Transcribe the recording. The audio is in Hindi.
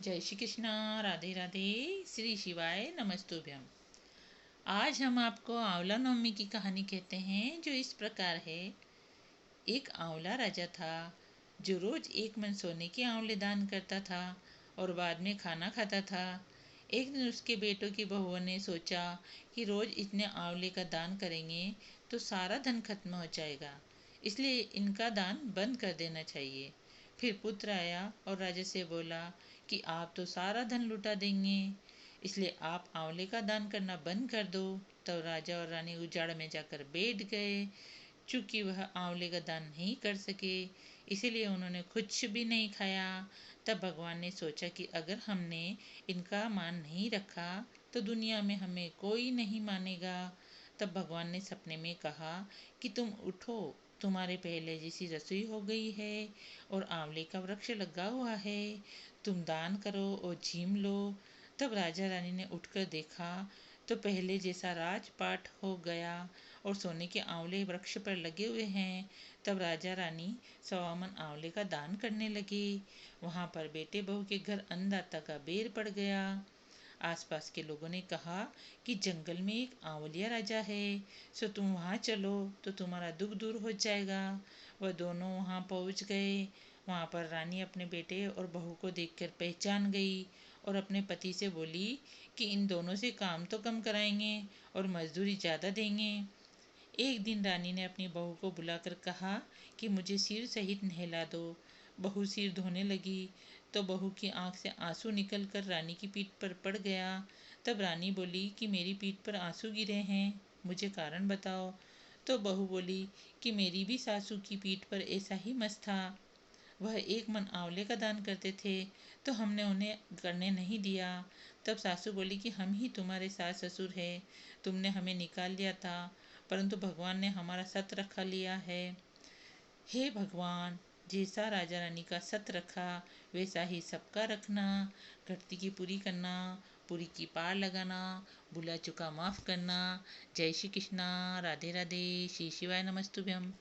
जय श्री कृष्णा। राधे राधे। श्री शिवाय नमस्तुभ्यम। आज हम आपको आंवला नवमी की कहानी कहते हैं, जो इस प्रकार है। एक आंवला राजा था, जो रोज एक मन सोने के आंवले दान करता था और बाद में खाना खाता था। एक दिन उसके बेटों की बहुओं ने सोचा कि रोज इतने आंवले का दान करेंगे तो सारा धन खत्म हो जाएगा, इसलिए इनका दान बंद कर देना चाहिए। फिर पुत्र आया और राजा से बोला कि आप तो सारा धन लुटा देंगे, इसलिए आप आंवले का दान करना बंद कर दो। तब राजा और रानी उजाड़ में जाकर बैठ गए। चूंकि वह आंवले का दान नहीं कर सके, इसीलिए उन्होंने कुछ भी नहीं खाया। तब भगवान ने सोचा कि अगर हमने इनका मान नहीं रखा तो दुनिया में हमें कोई नहीं मानेगा। तब भगवान ने सपने में कहा कि तुम उठो, तुम्हारे पहले जैसी रसोई हो गई है और आंवले का वृक्ष लगा हुआ है, तुम दान करो और झीम लो। तब राजा रानी ने उठकर देखा तो पहले जैसा राजपाट हो गया और सोने के आंवले वृक्ष पर लगे हुए हैं। तब राजा रानी 125 आंवले का दान करने लगे। वहां पर बेटे बहू के घर अन्नदाता का बेर पड़ गया। आसपास के लोगों ने कहा कि जंगल में एक आंवलिया राजा है, सो तुम वहां चलो तो तुम्हारा दुख दूर हो जाएगा। वह दोनों वहां पहुंच गए। वहां पर रानी अपने बेटे और बहू को देखकर पहचान गई और अपने पति से बोली कि इन दोनों से काम तो कम कराएंगे और मजदूरी ज्यादा देंगे। एक दिन रानी ने अपनी बहू को बुलाकर कहा कि मुझे सिर सहित नहला दो। बहू सिर धोने लगी तो बहू की आंख से आंसू निकलकर रानी की पीठ पर पड़ गया। तब रानी बोली कि मेरी पीठ पर आंसू गिरे हैं, मुझे कारण बताओ। तो बहू बोली कि मेरी भी सासू की पीठ पर ऐसा ही मस था। वह एक मन आंवले का दान करते थे तो हमने उन्हें करने नहीं दिया। तब सासू बोली कि हम ही तुम्हारे सास ससुर हैं, तुमने हमें निकाल दिया था, परंतु भगवान ने हमारा सत रखा लिया है। हे भगवान, जैसा राजा रानी का सत रखा वैसा ही सबका रखना। घटती की पूरी करना, पूरी की पार लगाना, भूला चुका माफ करना। जय श्री कृष्णा। राधे राधे। श्री शिवाय नमस्तुभ्यम।